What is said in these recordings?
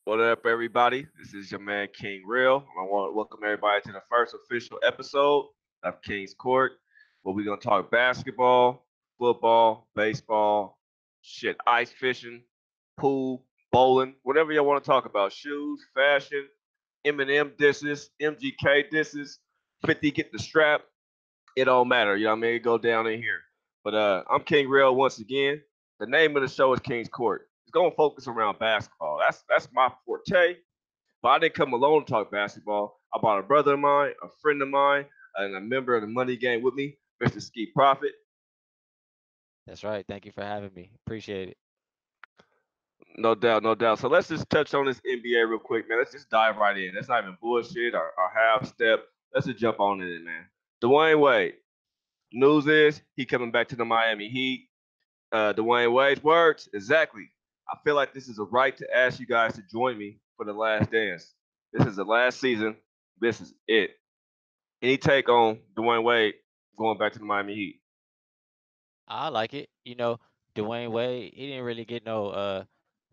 What up, everybody? This is your man King Real. I want to welcome everybody to the first official episode of King's Court, where we're gonna talk basketball, football, baseball, shit, ice fishing, pool, bowling, whatever y'all want to talk about. Shoes, fashion, Eminem disses, MGK disses, 50 get the strap. It don't matter, you know what I mean? It go down in here. But I'm King Real once again. The name of the show is King's Court. It's gonna focus around basketball. That's my forte. But I didn't come alone to talk basketball. I brought a brother of mine, a friend of mine, and a member of the Money Game with me, Mr. Ski Profit. That's right. Thank you for having me. Appreciate it. No doubt, no doubt. So let's just touch on this NBA real quick, man. Let's just dive right in. That's not even bullshit or half step. Let's just jump on in it, man. Dwayne Wade. News is he coming back to the Miami Heat. Dwayne Wade's words, exactly. I feel like this is a right to ask you guys to join me for the last dance. This is the last season. This is it. Any take on Dwayne Wade going back to the Miami Heat? I like it. Dwayne Wade, he didn't really get no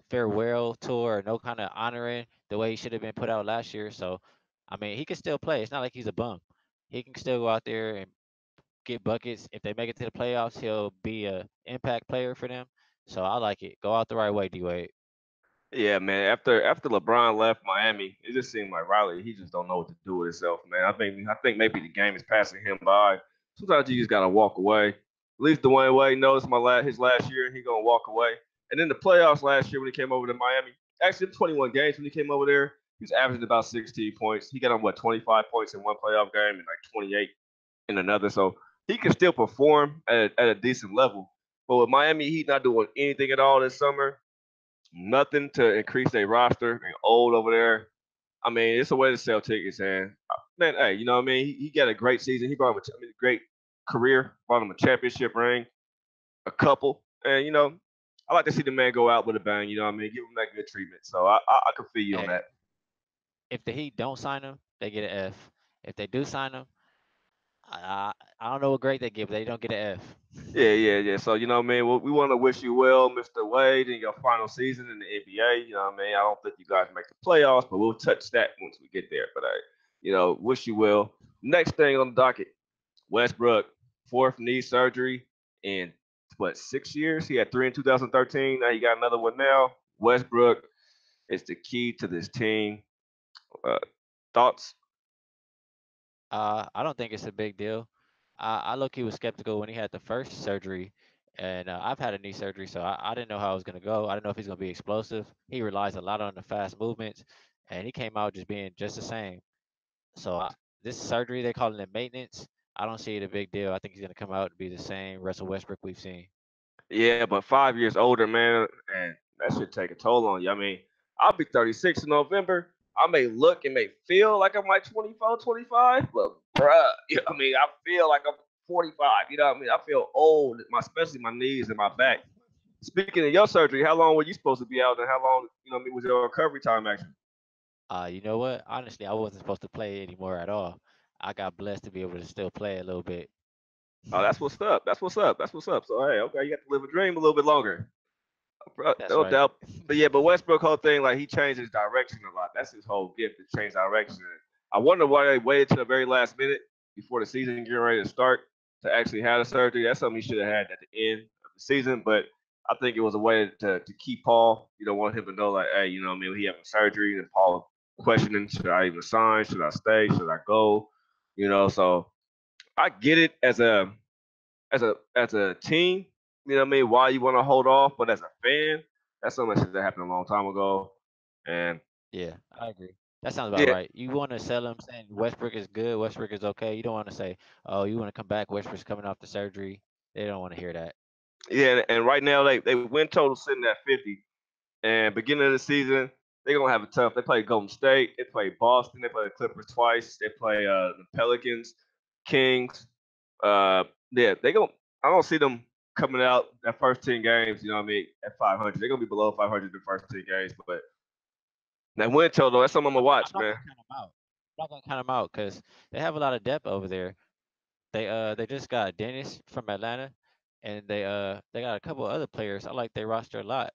farewell tour or no kind of honoring the way he should have been put out last year. So, I mean, he can still play. It's not like he's a bum. He can still go out there and get buckets. If they make it to the playoffs, he'll be a impact player for them. So I like it. Go out the right way, D Wade. Yeah, man. After LeBron left Miami, it just seemed like Riley he just don't know what to do with himself, man. I think maybe the game is passing him by. Sometimes you just gotta walk away. At least Dwayne Wade knows his last year, he gonna walk away. And then the playoffs last year when he came over to Miami, actually 21 games when he came over there, he was averaging about 16 points. He got on 25 points in one playoff game and like 28 in another. So he can still perform at a decent level. But with Miami Heat not doing anything at all this summer, nothing to increase their roster. They're old over there. I mean, it's a way to sell tickets, and man, hey, you know what I mean? He got a great season. He brought him a great career, brought him a championship ring, a couple, and I like to see the man go out with a bang. You know what I mean? Give him that good treatment. So I can feel you on Hey, that. if the Heat don't sign him, they get an F. If they do sign him, I don't know what grade they give, but they don't get an F. Yeah, yeah, yeah. So you know what I mean? We want to wish you well, Mr. Wade, in your final season in the NBA. You know what I mean? I don't think you guys make the playoffs, but we'll touch that once we get there. But wish you well. Next thing on the docket, Westbrook, fourth knee surgery in what 6 years? He had three in 2013. Now he got another one now. Westbrook is the key to this team. Uh, Thoughts? I don't think it's a big deal. I look, he was skeptical when he had the first surgery, and I've had a knee surgery, so I didn't know how it was gonna go. I didn't know if he's gonna be explosive. He relies a lot on the fast movements, and he came out just being just the same. So this surgery, they calling it maintenance. I don't see it a big deal. I think he's gonna come out and be the same Russell Westbrook we've seen. Yeah, but 5 years older, man, and that should take a toll on you. I mean, I'll be 36 in November. I may look and may feel like I'm like 24, 25, but bruh, I mean, I feel like I'm 45. You know what I mean? I feel old, especially my knees and my back. Speaking of your surgery, how long were you supposed to be out, and how long, what I mean, was your recovery time actually? You know what? Honestly, I wasn't supposed to play anymore at all. I got blessed to be able to still play a little bit. Oh, that's what's up. That's what's up. That's what's up. So hey, okay, you got to live a dream a little bit longer. That's No right. doubt. But yeah, but Westbrook whole thing, like he changed his direction a lot. That's his whole gift to change direction. I wonder why they waited to the very last minute before the season getting ready to start to actually have the surgery. That's something he should have had at the end of the season. But I think it was a way to keep Paul. You don't want him to know like, hey, you know what I mean, he having surgery and Paul questioning, should I even sign? Should I stay? Should I go? So I get it as a team, you know what I mean, why you want to hold off, but as a fan, that's something that should have happened a long time ago. And Yeah, I agree. That sounds about yeah, right. You want to sell him saying Westbrook is good, Westbrook is okay. You don't want to say, oh, you want to come back, Westbrook's coming off the surgery. They don't want to hear that. yeah, and right now they win total sitting at 50. And beginning of the season, they're gonna have it tough. They play Golden State, they play Boston, they play the Clippers twice, they play the Pelicans, Kings. Yeah, they going I don't see them coming out that first 10 games. You know what I mean? At 500, they're gonna be below 500 the first 10 games. But that win total, that's something I'm gonna I'm watch, not man. gonna count them out. I'm not gonna count them out because they have a lot of depth over there. They just got Dennis from Atlanta, and they got a couple other players. I like their roster a lot.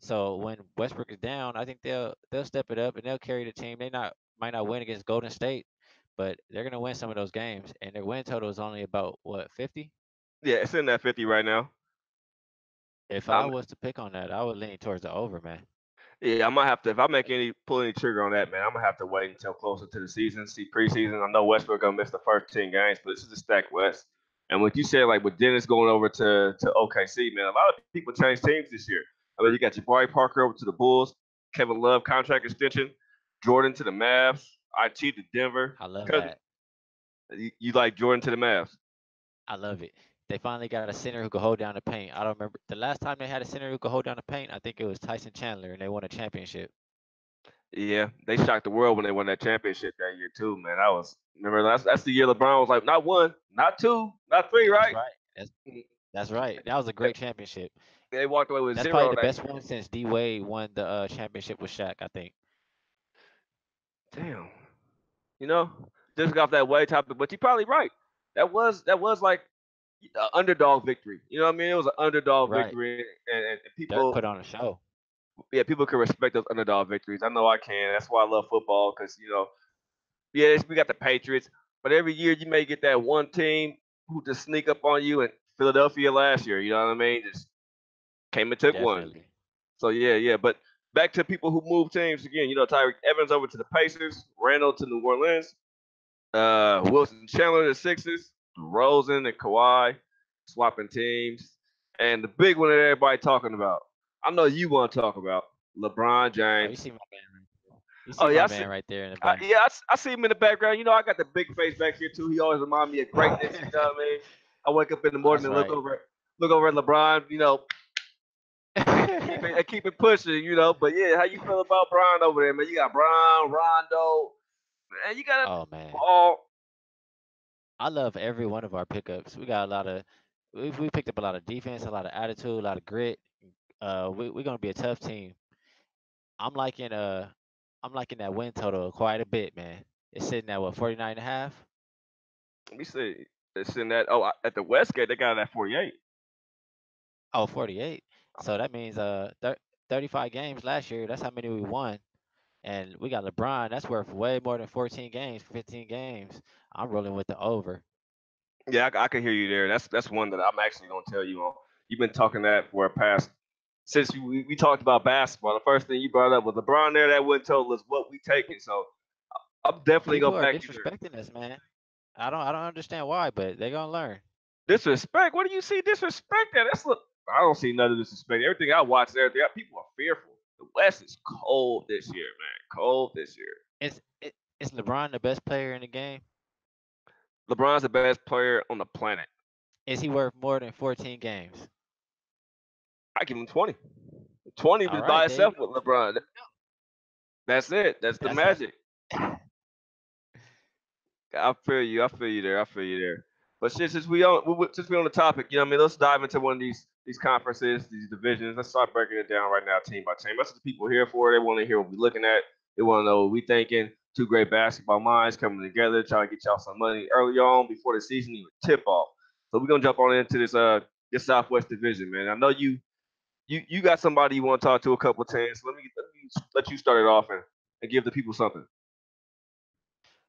So when Westbrook is down, I think they'll step it up and they'll carry the team. They not might not win against Golden State, but they're gonna win some of those games. And their win total is only about what 50. Yeah, it's in that 50 right now. If I Um, was to pick on that, I would lean towards the over, man. yeah, I might have to if I make any pull any trigger on that, man. I'm gonna have to wait until closer to the season, see preseason. I know Westbrook gonna miss the first 10 games, but this is a stacked West. And what you said, like with Dennis going over to OKC, man, a lot of people changed teams this year. I mean, you got Jabari Parker over to the Bulls, Kevin Love contract extension, Jordan to the Mavs, IT to Denver. I love Cause that. you like Jordan to the Mavs. I love it. They finally got a center who could hold down the paint. I don't remember the last time they had a center who could hold down the paint. I think it was Tyson Chandler, and they won a championship. Yeah, they shocked the world when they won that championship that year too, man. I was remember that's the year LeBron was like, not one, not two, not three, That's right? right. That's right. That was a They great championship. they walked away with That's probably zero the that best one since D Wade won the championship with Shaq. I think. damn. You know, just got off that way topic, but you're probably right. That was like an underdog victory. You know what I mean? It was an underdog Right. victory, and Dirk people, put on a show. yeah, people can respect those underdog victories. I know I can. That's why I love football because yeah, we got the Patriots, but every year you may get that one team who just sneak up on you. And Philadelphia last year, you know what I mean? Just came and took one. Definitely. So yeah. But back to people who move teams again. Tyreek Evans over to the Pacers, Randall to New Orleans, Wilson Chandler to the Sixers, Rosen and Kawhi swapping teams, and the big one that everybody talking about. I know you want to talk about LeBron Oh, you James. see my man. You Oh see yeah, my I see. man right there in the back. Yeah, I see him in the background. I got the big face back here too. He always remind me of greatness. You know what I mean? I wake up in the morning That's and right. look over at LeBron. And keep it pushing. But yeah, how you feel about Brian over there, man? You got Brian, Rondo, man. You got Oh man, Paul. I love every one of our pickups. We got a lot of. We picked up a lot of defense, a lot of attitude, a lot of grit. We're gonna be a tough team. I'm liking I'm liking that win total quite a bit, man. It's sitting at what 49 and a half. Let me see. It's in that. Oh, at the Westgate, they got it at 48. Oh, 48. So that means 35 games last year. That's how many we won. And we got LeBron. That's worth way more than 14 games, 15 games. I'm rolling with the over. Yeah, I can hear you there. That's one that I'm actually gonna tell you on. You've been talking that for a past since we talked about basketball. The first thing you brought up was LeBron there. That win total is what we taking. So I'm definitely People gonna are back you there. disrespecting us, man. I don't understand why, but they're gonna learn. Disrespect? What do you see disrespect at? That's look. I don't see none of disrespect. Everything I watch, people are fearful. The West is cold this year, man. Cold this year. Is LeBron the best player in the game? LeBron's the best player on the planet. Is he worth more than 14 games? I give him 20. 20 All was by right, there you itself go. with LeBron. That's it. That's the That's a magic. I feel you. I feel you there. I feel you there. But shit, since we on the topic, you know what I mean. Let's dive into one of these conferences, these divisions. Let's start breaking it down right now, team by team. That's what the people are here for. They want to hear what we're looking at. They want to know what we thinking. Two great basketball minds coming together, trying to get y'all some money early on before the season even tip off. So we're gonna jump on into this Southwest Division, man. I know you got somebody you want to talk to a couple of times. Let you start it off and give the people something.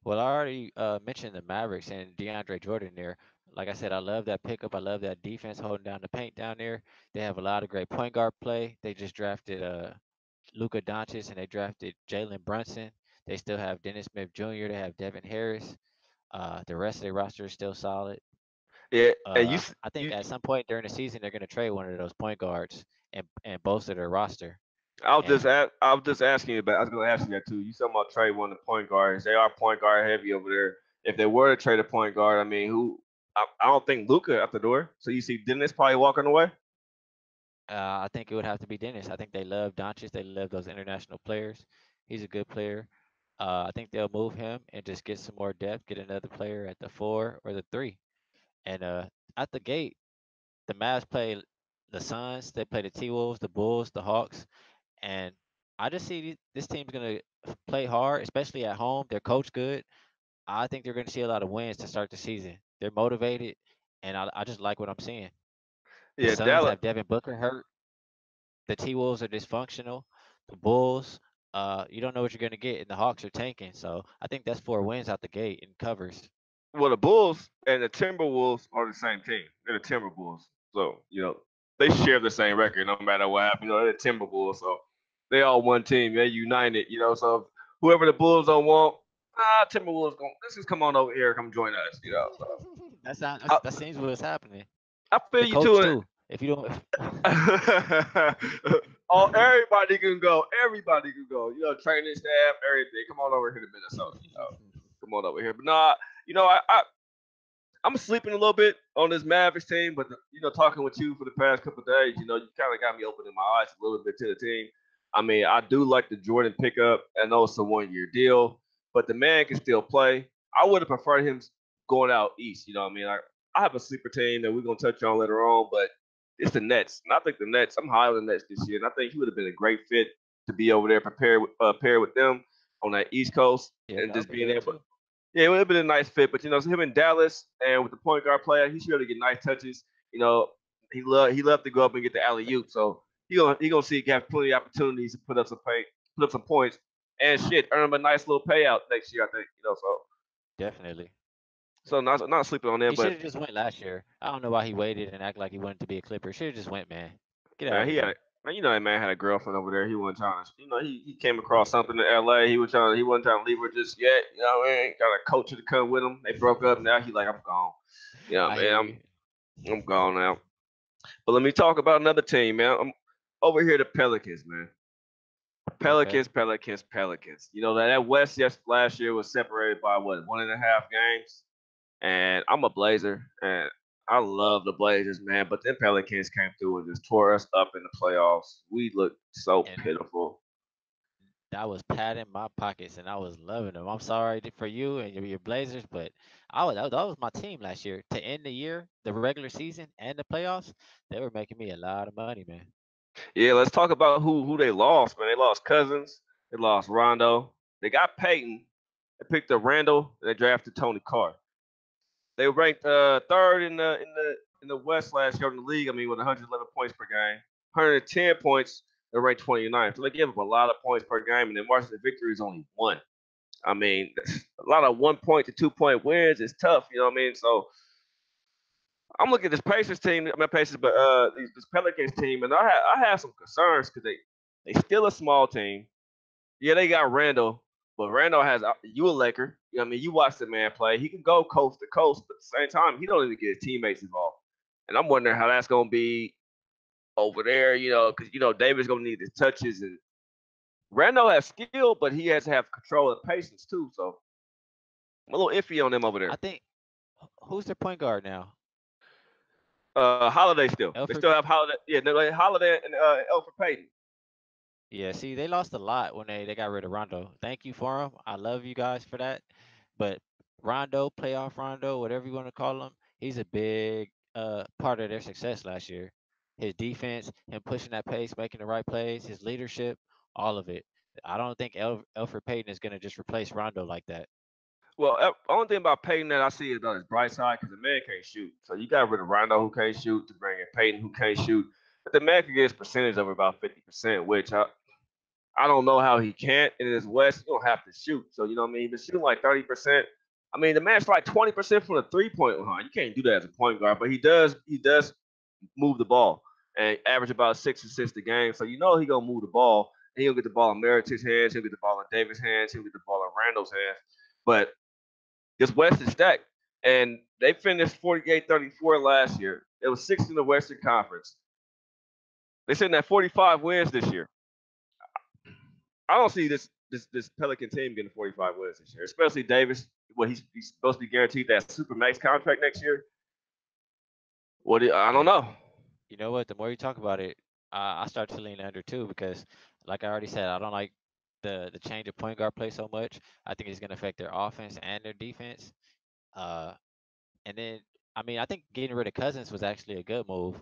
Well, I already mentioned the Mavericks and DeAndre Jordan there. Like I said, I love that pickup. I love that defense holding down the paint down there. They have a lot of great point guard play. They just drafted Luka Doncic and they drafted Jalen Brunson. They still have Dennis Smith Jr. They have Devin Harris. The rest of their roster is still solid. Yeah, and I think you at some point during the season they're going to trade one of those point guards and bolster their roster. And I was just asking you about. I was going to ask you that too. You talking about trade one of the point guards? They are point guard heavy over there. If they were to trade a point guard, I mean, who? I don't think Luca at the door. So you see Dennis probably walking away. I think it would have to be Dennis. I think they love Doncic. They love those international players. He's a good player. I think they'll move him and just get some more depth, get another player at the 4 or the 3. And at the gate, the Mavs play the Suns, they play the T Wolves, the Bulls, the Hawks, and I just see this team's gonna play hard, especially at home. They're coached good. I think they're gonna see a lot of wins to start the season. They're motivated, and I just like what I'm seeing. The Yeah, Suns Dallas. have Devin Booker hurt. The T Wolves are dysfunctional. The Bulls, you don't know what you're gonna get, and the Hawks are tanking. So I think that's 4 wins out the gate and covers. Well, the Bulls and the Timberwolves are the same team. They're the Timberwolves, so they share the same record no matter what happens. They're the Timberwolves, so they all one team. They're united. So whoever the Bulls don't want, Timberwolves going. Let's just come on over here, come join us. So I, That seems what's happening. I feel The you coach too. too. If you don't, Oh, everybody can go. Everybody can go. Training staff, everything. Come on over here to Minnesota. Come on over here. But nah, I'm sleeping a little bit on this Mavericks team, but talking with you for the past couple of days, you kind of got me opening my eyes a little bit to the team. I mean, I do like the Jordan pickup. I know it's a 1 year deal, but the man can still play. I would have preferred him going out east. You know what I mean? I have a sleeper team that we're gonna touch on later on, but it's the Nets. And I think the Nets. I'm high on the Nets this year, and I think he would have been a great fit to be over there, paired with them on that East Coast, yeah, and that would just be being good able too. yeah, it would have been a nice fit, but so him in Dallas and with the point guard player, he should be able to get nice touches. He loved to go up and get the alley oop, so he gonna see have plenty of opportunities to put up some points, and shit, earn him a nice little payout next year. I think Definitely. so not sleeping on He them, should but have just went last year. I don't know why he waited and act like he wanted to be a Clipper. Should have just went, man. Get out man, of he had here. man, that man had a girlfriend over there. He wasn't trying to, he came across something in L.A. He wasn't trying to leave her just yet. What I mean, got a coach to come with him. They broke up. Now he like, I'm gone. I Man, hear I'm you. I'm gone now. But let me talk about another team, man. I'm over here, the Pelicans, man. Okay. Pelicans. That West last year was separated by what, 1.5 games? And I'm a Blazer, and I love the Blazers, man. But then Pelicans came through and just tore us up in the playoffs. We looked so And pitiful. I was patting my pockets and I was loving them. I'm sorry for you and your Blazers, but that was my team last year. To end the year, the regular season and the playoffs, they were making me a lot of money, man. Yeah, let's talk about who they lost, man. They lost Cousins. They lost Rondo. They got Peyton. They picked up Randall. And they drafted Tony Carr. They ranked third in the West last year in the league. I mean, with 111 points per game, 110 points. They ranked 29th. So they give up a lot of points per game, and then margin of victory is only one. I mean, a lot of 1 point to 2 point wins is tough. You know what I mean? So I'm looking at this Pacers team. I mean, Pacers, but this Pelicans team, and I have some concerns because they still a small team. Yeah, they got Randall, but Randall has you a Laker. You know what I mean? You watch the man play. He can go coast to coast, but at the same time, he don't even get his teammates involved. And I'm wondering how that's gonna be over there. Because David's gonna need his touches, and Randall has skill, but he has to have control and patience too. So I'm a little iffy on them over I there. think who's their point guard now? Holiday still. They Elfrid. still have Holiday. Yeah, no, like Holiday and Elfrid Payton. Yeah, see, they lost a lot when they got rid of Rondo. Thank you for him. I love you guys for that. But Rondo, playoff Rondo, whatever you want to call him, he's a big part of their success last year. His defense, him pushing that pace, making the right plays, his leadership, all of it. I don't think Elfrid Payton is going to just replace Rondo like that. Well, only thing about Peyton that I see is on his bright side because the man can't shoot. So you got rid of Rondo who can't shoot to bring in Peyton who can't shoot. But the man can get his percentage over about 50%, which I don't know how he can't. In his West, you don't have to shoot. So you know what I mean? He's been shooting like 30%. I mean, the man's like 20% from the 3 point line. You can't do that as a point guard, but he does move the ball and average about 6 assists a game. So he gonna move the ball. And he'll get the ball in Merit's hands. He'll get the ball in Davis' hands. He'll get the ball in Randall's hands. But this West is stacked. And they finished 48-34 last year. It was sixth in the Western Conference. They sitting at 45 wins this year. I don't see this Pelican team getting 45 wins this year, especially Davis. What he's supposed to be guaranteed that super max contract next year. I don't Yeah. know. You know what? The more you talk about it, I start to lean under too because, like I already said, I don't like the change of point guard play so much. I think it's going to affect their offense and their defense. Uh, and then, I mean, I think getting rid of Cousins was actually a good move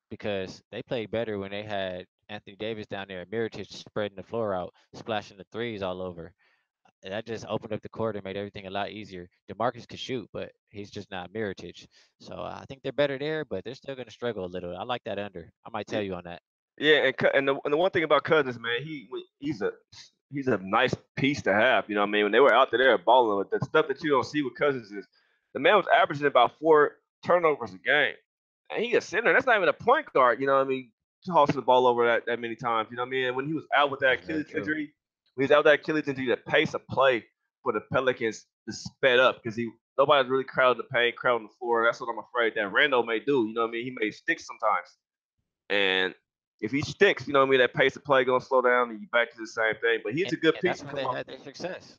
because they played better when they had Anthony Davis down there, Miritich spreading the floor out, splashing the threes all over. And that just opened up the court and made everything a lot easier. DeMarcus could shoot, but he's just not Miritich. So I think they're better there, but they're still going to struggle a little. I like that under. I might tell you on that. Yeah, and the one thing about Cousins, man, he's a nice piece to have. You know what I mean? When they were out there, they were balling. But the stuff that you don't see with Cousins is the man was averaging about 4 turnovers a game, and he a center. That's not even a point guard. You know what I mean? Tossing the ball over that many times. You know what I mean? And when he was out with that That's very Achilles true. injury, when he's out with that Achilles injury, the pace of play for the Pelicans is sped up because nobody's really crowding the paint, crowding the floor. That's what I'm afraid that Randall may do. You know what I mean? He may stick sometimes. And if he sticks, you know what I mean, that pace of play gonna slow down and you back to the same thing. But he's a good And piece that's to when come they off. had their success.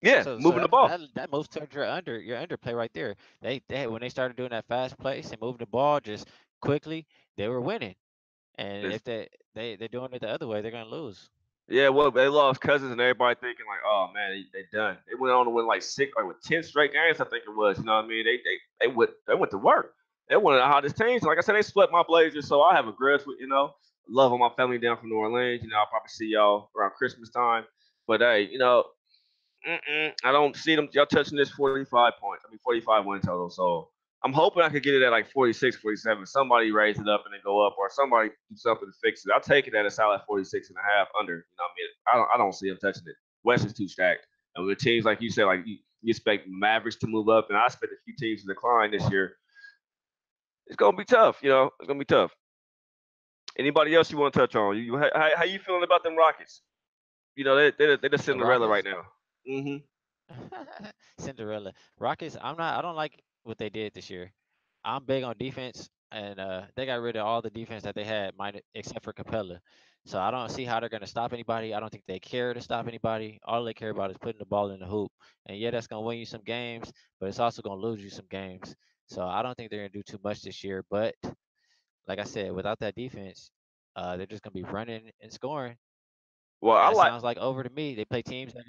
Yeah, So moving the that ball. that moves towards your underplay right there. They when they started doing that fast pace and moving the ball just quickly, they were winning. And It's, if they're doing it the other way, they're gonna lose. yeah, well, they lost Cousins and everybody thinking like, oh man, they done. They went on to win like six or with 10 straight games, I think it was. You know what I mean? They went to work. They one of the hottest teams. Like I said, they swept my Blazers, so I have a grudge with love on my family down from New Orleans. I'll probably see y'all around Christmas time. But hey, I don't see them. Y'all touching this 45 points. 45 win total. So I'm hoping I could get it at like 46, 47. Somebody raise it up and then go up, or somebody do something to fix it. I'll take it at a solid 46 and a half under. You know what I mean? I don't see them touching it. West is too stacked. And with teams like you said, like you expect Mavericks to move up, and I expect a few teams to decline this year. It's gonna be tough. It's gonna be tough. Anybody else you want to touch on? How you feeling about them Rockets? They're the The Cinderella right Rockets, now. Hmm. Cinderella. Rockets. I don't like what they did this year. I'm big on defense, and they got rid of all the defense that they had, except for Capella. So I don't see how they're gonna stop anybody. I don't think they care to stop anybody. All they care about is putting the ball in the hoop. And yeah, that's gonna win you some games, but it's also gonna lose you some games. So I don't think they're gonna do too much this year. But like I said, without that defense, they're just gonna be running and scoring. Well, I That like. sounds like over to me. They play teams that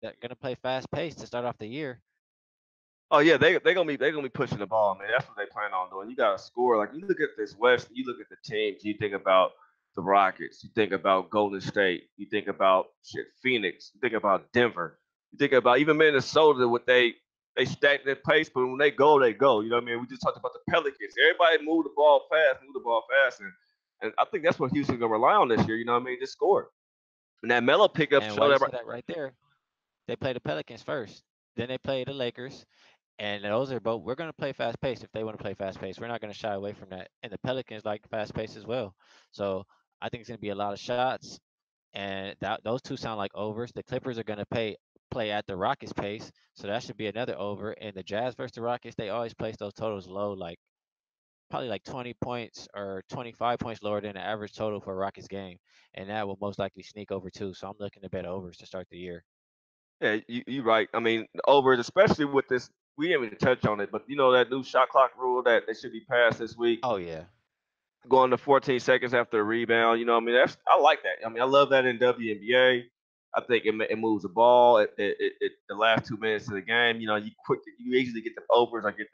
are gonna play fast pace to start off the year. Oh yeah, they gonna be pushing the ball, man. That's what they plan on doing. You got to score. Like you look at this West, you look at the teams. You think about the Rockets. You think about Golden State. You think about shit Phoenix. You think about Denver. You think about even Minnesota. What they stack their pace, but when they go, they go. You know what I mean? We just talked about the Pelicans. Everybody move the ball fast, and I think that's what Houston gonna rely on this year. You know what I mean? Just score. And that Melo pickup And why showed you everybody. say that right there? They play the Pelicans first. Then they play the Lakers. And those are both. We're gonna play fast pace if they want to play fast pace. We're not gonna shy away from that. And the Pelicans like fast pace as well. So I think it's gonna be a lot of shots. And those two sound like overs. The Clippers are gonna play at the Rockets pace, so that should be another over. And the Jazz versus the Rockets, they always place those totals low, like probably like 20 points or 25 points lower than the average total for a Rockets game, and that will most likely sneak over too. So I'm looking to bet overs to start the year. Yeah, you right. I mean, overs, especially with this, we didn't even touch on it, but that new shot clock rule that they should be passed this week, Oh yeah, going to 14 seconds after a rebound. You know, what I mean, I like that. I mean, I love that in WNBA. I think it moves the ball at the last 2 minutes of the game. You easily get them overs or get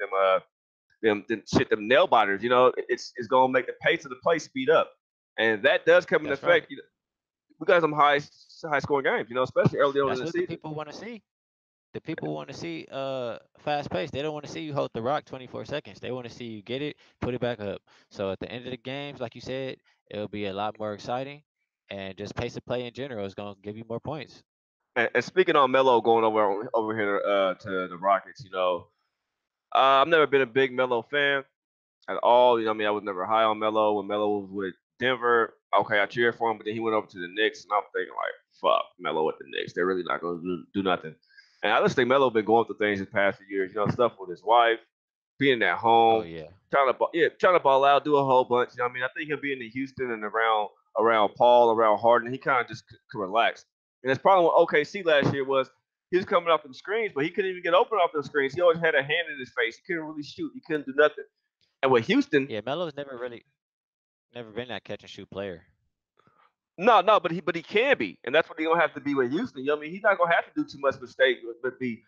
them nail biters. It's gonna make the pace of the play speed up, and that does come into that's right. effect. We got some high scoring games. Especially early on in That's the what the season. people want to see. The people want to see fast pace. They don't want to see you hold the rock 24 seconds. They want to see you get it, put it back up. So at the end of the games, like you said, it'll be a lot more exciting, and just pace of play in general is gonna give you more points. And speaking on Melo going over here to the Rockets, I've never been a big Melo fan at all. I mean, I was never high on Melo when Melo was with Denver. Okay, I cheered for him, but then he went over to the Knicks, and I'm thinking like, fuck, Melo at the Knicks. They're really not going to do nothing. And I just think Melo been going through things the past few years. Stuff with his wife, being at Oh home, yeah, trying to ball out, do a whole bunch. I mean, I think he'll be in Houston and around Paul, around Harden. He kind of just could relax. And his problem with OKC last year was he was coming off them screens, but he couldn't even get open off those screens. He always had a hand in his face. He couldn't really shoot. He couldn't do nothing. And with Houston, yeah. Melo's never been that catch and shoot player. no, but he can be, and that's what he gonna have to be with Houston. You know what I mean? He's not gonna have to do too much mistake, but be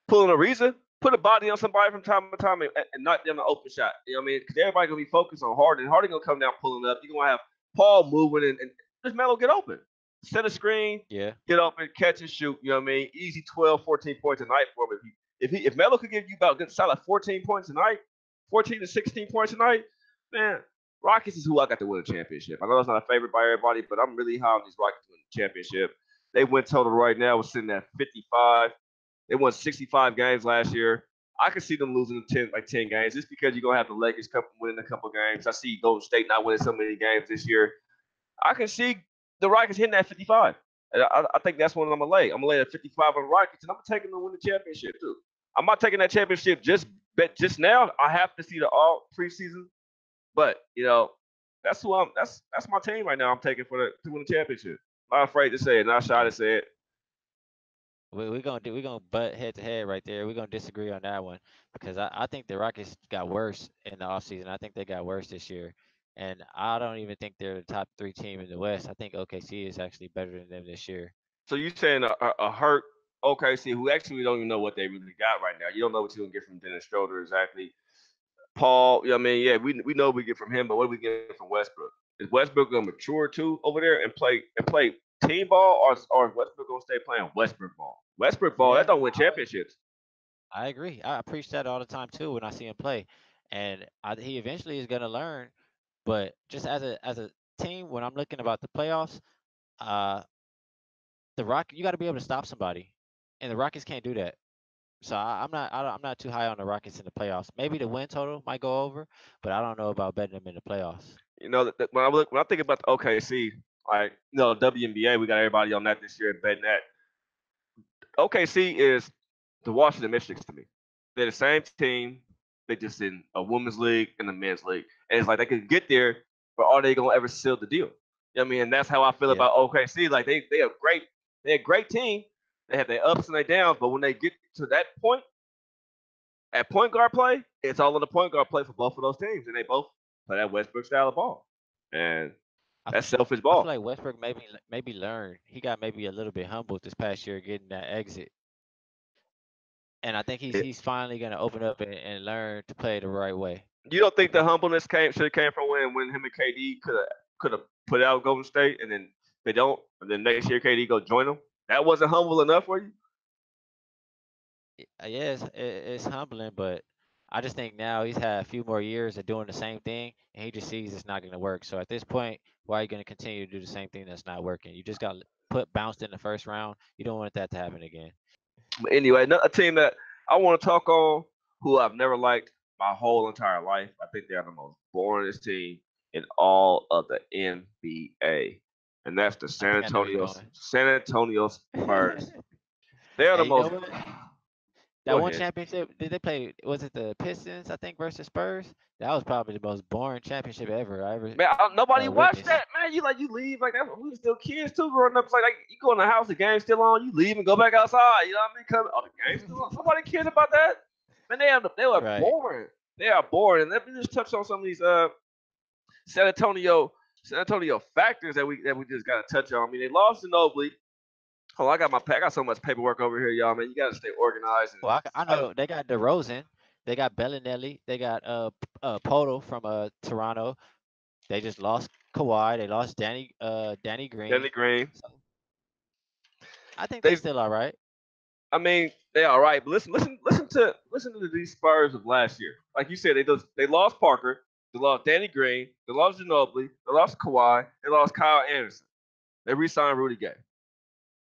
pulling a Reza, put a body on somebody from time to time, and knock them an open shot. You know what I mean? Because everybody gonna be focused on Harden. Harden gonna come down pulling up. You're gonna have Paul moving, and just Melo get open, set a screen, Yeah, get open, catch and shoot. You know what I mean? Easy 12, 14 points a night for him. If Melo could give you about good solid 14 points a night, 14 to 16 points a night, man. Rockets is who I got to win a championship. I know it's not a favorite by everybody, but I'm really high on these Rockets to win the championship. They win total right now. We're sitting at 55. They won 65 games last year. I could see them losing 10 games just because you're gonna have the Lakers winning a couple games. I see Golden State not winning so many games this year. I can see the Rockets hitting that 55. And I think that's one I'm gonna lay. I'm gonna lay at 55 on the Rockets, and I'm gonna take them to win the championship too. I'm not taking that championship just now. I have to see the all preseason, but that's who I'm. That's my team right now. I'm taking to win the championship. Not afraid to say it. Not shy to say it. We're gonna butt head to head right there. We're gonna disagree on that one because I think the Rockets got worse in the offseason. I think they got worse this year. And I don't even think they're the top three team in the West. I think OKC is actually better than them this year. So you saying a hurt OKC who actually don't even know what they really got right now. You don't know what you're gonna get from Dennis Schroeder exactly. Paul, I mean, yeah, we know we get from him, but what do we get from Westbrook? Is Westbrook gonna mature too over there and play team ball, or is Westbrook gonna stay playing Westbrook ball? Westbrook ball that Yeah, don't win championships. I agree. I preach that all the time too when I see him play, and he eventually is gonna learn. But just as a team, when I'm looking about the playoffs, uh, the Rock you got to be able to stop somebody, and the Rockets can't do that. So I'm not too high on the Rockets in the playoffs. Maybe the win total might go over, but I don't know about betting them in the playoffs. When I think about the OKC, like WNBA, we got everybody on that this year betting that. OKC is the Washington Mystics to me. They're the same team. They just in a women's league and a men's league. And it's like they can get there, but are they gonna ever seal the deal? I mean, and that's how I feel Yeah, about OKC. Like they're a great team. They have their ups and their downs, but when they get to that point at point guard play, it's all on the point guard play for both of those teams, and they both play that Westbrook style of ball, and I, f- that's selfish I feel ball. like Westbrook maybe learned. He got maybe a little bit humbled this past year getting that exit, and I think It, he's finally gonna open up and learn to play the right way. you don't think the humbleness should have came from when him and KD could have put out Golden State, and then they don't, and then next year KD go join them? That wasn't humble enough for you. Yeah, it's humbling, but I just think now he's had a few more years of doing the same thing, and he just sees it's not going to work. So at this point, why are you going to continue to do the same thing that's not working? You just got put bounced in the first round. You don't want that to happen again. But anyway, a team that I want to talk on, who I've never liked my whole entire life. I think they're the most boringest team in all of the NBA, and that's the I think I know where you're going. San Antonio Spurs. They are the Hey, you know most. what? Go That one ahead. championship, did they play? Was it the Pistons? I think versus Spurs. That was probably the most boring championship ever I ever Man, nobody watched witnessed. that, man. You leave like that. We were still kids too, growing up. It's like you go in the house, the game's still on. You leave and go back outside. You know what I mean? The game's still on. Nobody cares about that. Man, they were Right. boring. They are boring. And let me just touch on some of these San Antonio San Antonio factors that we just got to touch on. I mean, they lost to Nobley. Oh, I got so much paperwork over here, y'all. Man, you got to stay organized. And Well, I I, know they got DeRozan, they got Bellinelli, they got Poto from Toronto. They just lost Kawhi. They lost Danny Green. Danny Green, So I think they they still all right. I mean, they all right, but listen to these Spurs of last year. Like you said, they lost Parker, they lost Danny Green, they lost Ginobili, they lost Kawhi, they lost Kyle Anderson. They re-signed Rudy Gay.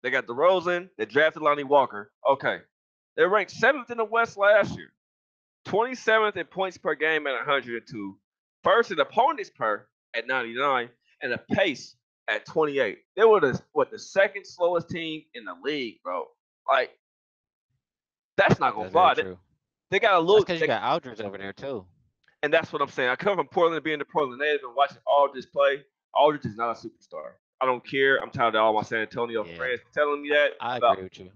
They got DeRozan. They drafted Lonnie Walker. Okay, they ranked seventh in the West last year, 27th in points per game at 102, first in opponents per at 99, and a pace at 28. They were the second slowest team in the league, bro. Like that's not gonna That's very fly. true. They got a That's little, because you got Aldridge over there too. and that's what I'm saying. I come from Portland, being to Portland native, and watching Aldridge play. Aldridge is not a superstar. I don't care. I'm tired of all my San Antonio Yeah, friends telling me that I about. agree with you.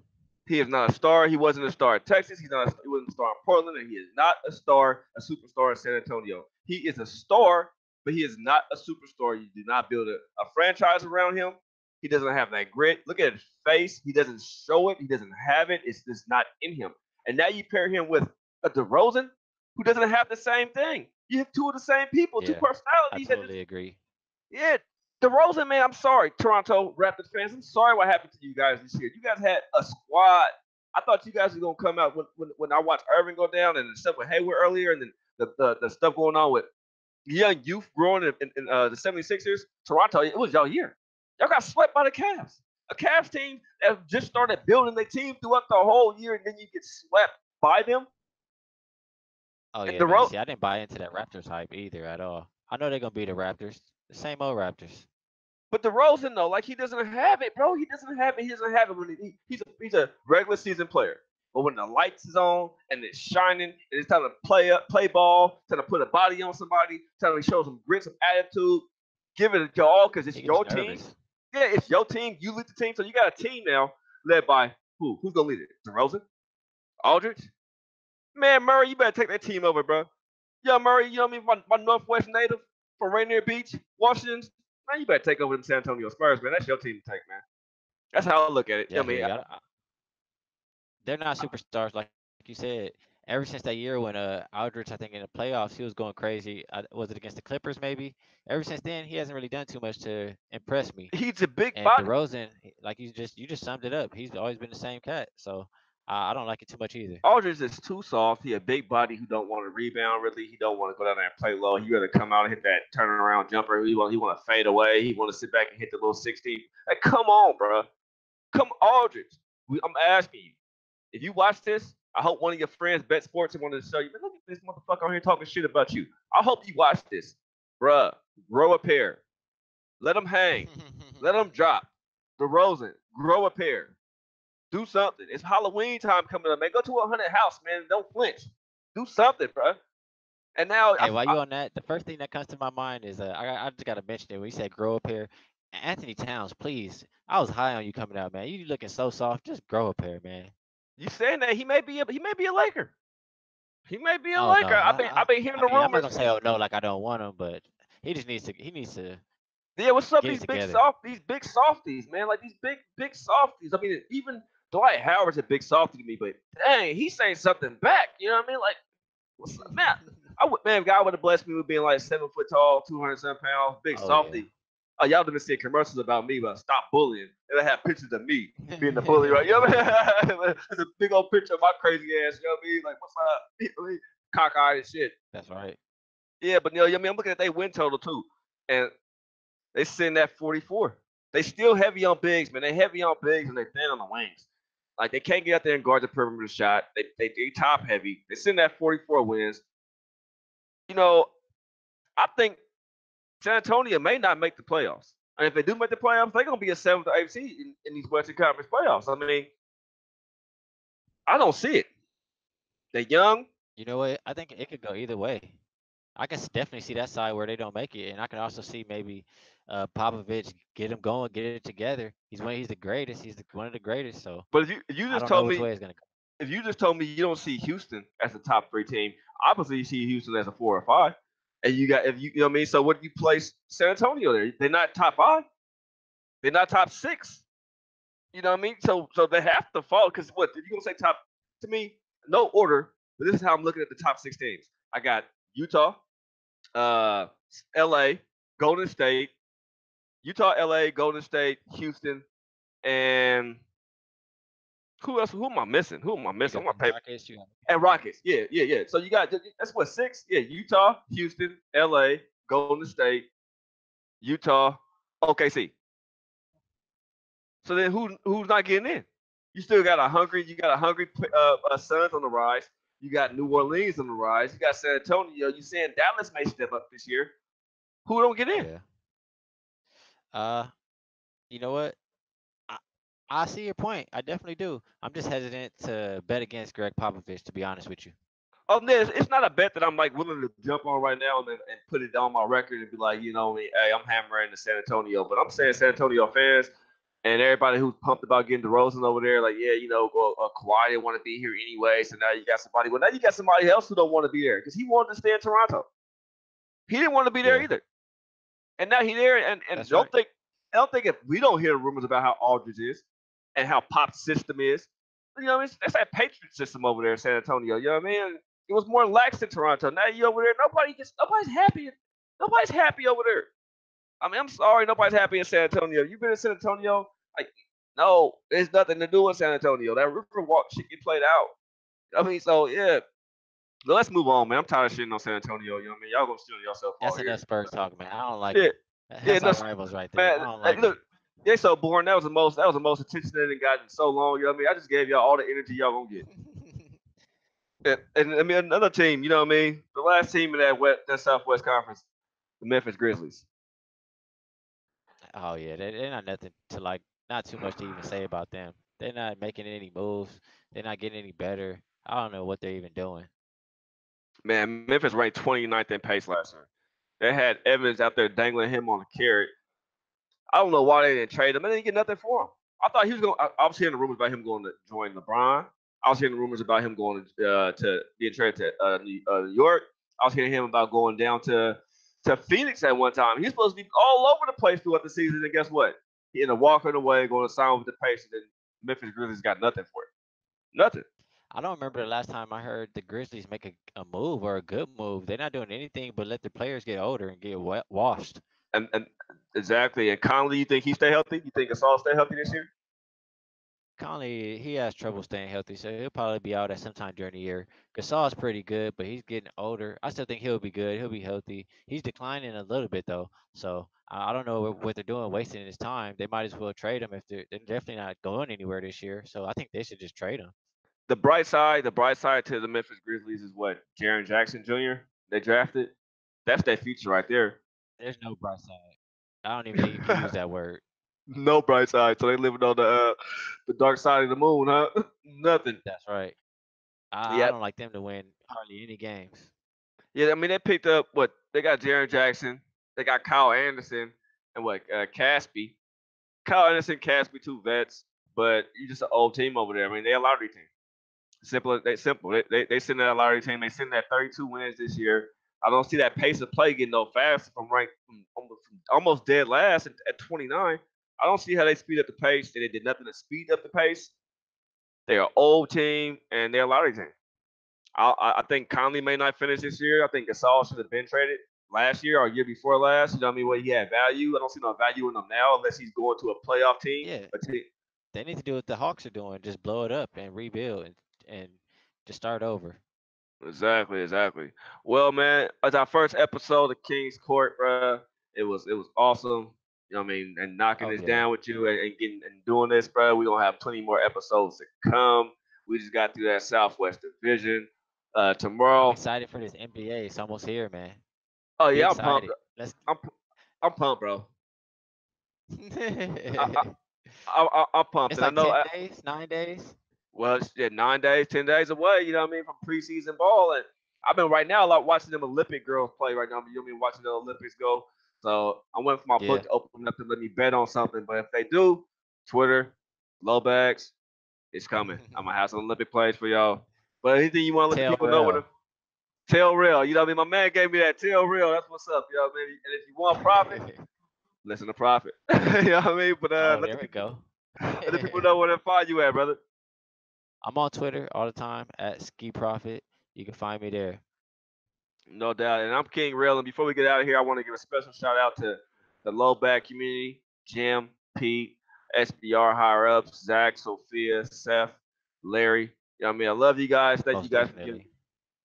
He is not a star. He wasn't a star in Texas. He wasn't a star in Portland, and he is not a star, a superstar in San Antonio. He is a star, but he is not a superstar. You do not build a franchise around him. He doesn't have that grit. Look at his face. He doesn't show it. He doesn't have it. It's just not in him. And now you pair him with a DeRozan who doesn't have the same thing. You have two of the same people, two Yeah, I personalities that just totally agree. yeah. DeRozan, man, I'm sorry, Toronto Raptors fans. I'm sorry what happened to you guys this year. You guys had a squad. I thought you guys were gonna come out when I watched Irving go down and the stuff with Hayward earlier, and then the stuff going on with young youth growing in the 76ers, Toronto, it was y'all year. Y'all got swept by the Cavs. A Cavs team that just started building their team throughout the whole year, and then you get swept by them. Oh And yeah, the man. road, See, I didn't buy into that Raptors hype either at all. I know they're gonna be the Raptors, the same old Raptors. but DeRozan though, like he doesn't have it, bro. He doesn't have it. He doesn't have it when he's a regular season player. But when the lights is on and it's shining and it's time to play ball, time to put a body on somebody, time to show some grit, some attitude, give it your all because it's He gets your team. nervous. Yeah, it's your team. You lead the team, so you got a team now led by who? Who's gonna lead it? DeRozan, Aldridge, man, Murray. You better take that team over, bro. Yeah, Murray. You know what I mean? My Northwest native from Rainier Beach, Washington. Man, you better take over them San Antonio Spurs, man. That's your team to take, man. That's how I look at it. I Yeah, mean, you got. They're not superstars like you said. Ever since that year when Aldridge, I think in the playoffs, he was going crazy. Was it against the Clippers maybe? Ever since then, he hasn't really done too much to impress me. he's a big And body. DeRozan, like you just summed it up. He's always been the same cat. So I don't like it too much either. Aldridge is too soft. He a big body who don't want to rebound really. He don't want to go down there and play low. He rather come out and hit that turnaround jumper. He want to fade away. He want to sit back and hit the little 16. Like, come on, bro. Come Aldridge. I'm asking you. If you watch this, I hope one of your friends, Bet Sports, wanted to show you. Man, look at this motherfucker on here talking shit about you. I hope you watch this, bruh. Grow a pair. Let them hang. Let them drop. DeRozan, grow a pair. Do something. It's Halloween time coming up, man. Go to a haunted house, man. Don't flinch. Do something, bruh. And now, Hey, while you on that, the first thing that comes to my mind is I just gotta mention it when you said grow up here. Anthony Towns, please. I was high on you coming out, man. You looking so soft. Just grow up here, man. you saying that he may be a Laker. He may be a Oh no, Laker. I've been hearing I the mean I'm not rumors. gonna say oh no like I don't want him, but he needs to Yeah, what's up get with it these big together. big softies, man? Like these big softies. I mean, even Dwight Howard's a big softie to me, but dang, he's saying something back. You know what I mean? Like, what's up, man? God would have blessed me with being like 7 foot tall, 207 pounds, big Oh yeah. softie. Oh, y'all done been seeing commercials about me, but stop bullying. And they have pictures of me being the bully, right? You know what I mean? There's a big old picture of my crazy ass. You know what I mean? Like, what's up? You know what I mean? Cockeyed and shit. That's right. Yeah, but you know what I mean? I'm looking at their win total too, and they sitting at 44. They still heavy on bigs, man. They heavy on bigs and they thin on the wings. Like they can't get out there and guard the perimeter shot. They top heavy. They sitting at 44 wins. You know, I think San Antonio may not make the playoffs. And if they do make the playoffs, they're gonna be a 7th or 8th seed in these Western Conference playoffs. I mean, I don't see it. They're young, You know what? I think it could go either way. I can definitely see that side where they don't make it, and I can also see maybe Popovich get him going, get it together. He's the greatest. One of the greatest. So but if you I just don't know told which me way it's gonna go. if you just told me you don't see Houston as a top 3 team, obviously you see Houston as a 4 or 5. And you got if you know what I mean. So what do you place San Antonio there? They're not top 5. They're not top 6. You know what I mean? So they have to fall because what? If you gonna say top to me, no order. But this is how I'm looking at the top 6 teams. I got Utah, uh, L.A., Golden State, Utah, L.A., Golden State, Houston, and who else? Who am I missing? Who am I You missing? got On my the paper. Rockets. You got And Rockets. Yeah, yeah, yeah. So you got that's what 6? Yeah, Utah, Houston, LA, Golden State, Utah, OKC. So then who's not getting in? You got a hungry Suns on the rise. You got New Orleans on the rise. You got San Antonio. You saying Dallas may step up this year. Who don't get in? yeah. Uh, you know what? I, I see your point. I definitely do. I'm just hesitant to bet against Greg Popovich, to be honest with you. Oh, no, it's not a bet that I'm like willing to jump on right now and put it on my record and be like, hey, I'm hammering the San Antonio. But I'm saying San Antonio fans and everybody who's pumped about getting DeRozan over there, like, yeah, Kawhi didn't want to be here anyway. So now you got somebody. Well, now you got somebody else who don't want to be there because he wanted to stay in Toronto. He didn't want to be there Yeah, either, and now he's there. And that's right. don't think if we don't hear rumors about how Aldridge is and how Pop's system is, that's that Patriot system over there in San Antonio. You know what I mean? It was more lax in Toronto. Now you over there, nobody's happy. Nobody's happy over there. I mean, I'm sorry, nobody's happy in San Antonio. You've been in San Antonio, like, no, there's nothing to do in San Antonio. That River Walk shit get played out. I mean, so yeah, But let's move on, man. I'm tired of shitting on San Antonio. You know what I mean? Y'all gonna shit on yourself all That's year. enough Spurs talk, man. I don't like Yeah, them. yeah. That's No, our rivals right there. man. I don't Hey, like them. look, they so boring. That was the most attention they didn't gotten in so long. You know what I mean? I just gave y'all all the energy y'all gonna get. And I mean another team. You know what I mean? The last team in that Southwest Conference, the Memphis Grizzlies. Oh yeah, they're not nothing to like. Not too much to even say about them. They're not making any moves. They're not getting any better. I don't know what they're even doing. Man, Memphis ranked 29th in pace last year. They had Evans out there dangling him on a carrot. I don't know why they didn't trade him. They didn't get nothing for him. I thought he was going. I was hearing the rumors about him going to join LeBron. I was hearing rumors about him going to being traded to New York. I was hearing him about going down to Phoenix at one time. He's supposed to be all over the place throughout the season, and guess what? He ended up walking away, going to sign with the Pacers, and Memphis Grizzlies got nothing for it. Nothing. I don't remember the last time I heard the Grizzlies make a move or a good move. They're not doing anything but let the players get older and get washed. And exactly. And Conley, you think he stay healthy? You think Gasol stay healthy this year? Conley, he has trouble staying healthy, so he'll probably be out at some time during the year. Gasol's pretty good, but he's getting older. I still think he'll be good. He'll be healthy. He's declining a little bit though, so I don't know what they're doing, wasting his time. They might as well trade him if they're definitely not going anywhere this year. So I think they should just trade him. The bright side to the Memphis Grizzlies is what Jaren Jackson Jr. they drafted. That's their future right there. There's no bright side. I don't even think you can use that word. No bright side. So they living on the dark side of the moon, huh? Nothing. That's right. I Yeah, don't like them to win hardly any games. yeah. I mean, they picked up what they got. Jaren Jackson. They got Kyle Anderson and what Caspi. Kyle Anderson, Caspi, two vets, but you just an old team over there. I mean, they're a lottery team. Simple. They send that lottery team. They send that 32 wins this year. I don't see that pace of play getting no faster from ranked from almost dead last at 29. I don't see how they speed up the pace. They did nothing to speed up the pace. They're an old team and they're a lottery team. I think Conley may not finish this year. I think Gasol should have been traded last year or year before last. You know what I mean? Where he had value. I don't see no value in him now unless he's going to a playoff team. Yeah, A team they need to do what the Hawks are doing, just blow it up and rebuild and just start over. Exactly, exactly. Well, man, it's our first episode of King's Court, bro. It was awesome. You know what I mean? And knocking Oh this yeah, down with you and getting and doing this, bro. We're gonna have plenty more episodes to come. We just got through that Southwest Division. I'm Tomorrow. excited for this NBA. It's almost here, man. Oh Be yeah, I'm pumped. excited. Let's. I'm I'm pumped, bro. I, I, I'm pumped, It's and I like know. 10 days, 9 days. Well, it's 9 days, 10 days away. You know what I mean from preseason ball, and I've been right now like watching them Olympic girls play right now. You know what I mean watching the Olympics go. So I went for my book Yeah. to open up to let me bet on something. But if they do, Twitter, low bags, it's coming. I'm gonna have some Olympic plays for y'all. But anything you want to let the Tell people know what real. to tell real. You know what I mean? My man gave me that tell real. That's what's up. You know what I mean? And if you want profit, listen to profit. You know what I mean? But Oh, there we go. let the people know where to find you at, brother. I'm on Twitter all the time at Ski Profit. You can find me there. No doubt. And I'm King Rail. And before we get out of here, I want to give a special shout out to the low back community, Jim, Pete, SBR higher ups, Zach, Sophia, Seth, Larry. You know what I mean? I love you guys. Thank you Most guys for giving definitely.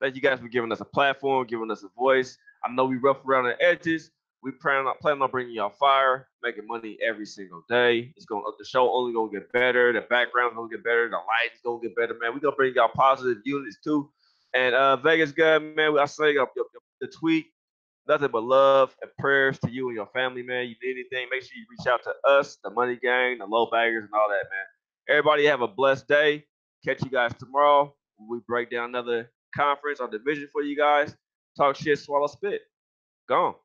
thank you guys for giving us a platform, giving us a voice. I know we rough around the edges. We plan on bringing y'all fire, making money every single day. It's going the show only gonna get better. The background's gonna get better. The lights gonna get better, man. We gonna bring y'all positive units too. And Vegas guy, man, I say the tweet, nothing but love and prayers to you and your family, man. You need anything, make sure you reach out to us, the Money Gang, the Low Baggers, and all that, man. Everybody have a blessed day. Catch you guys tomorrow when we break down another conference or division for you guys. Talk shit, swallow spit. Gone.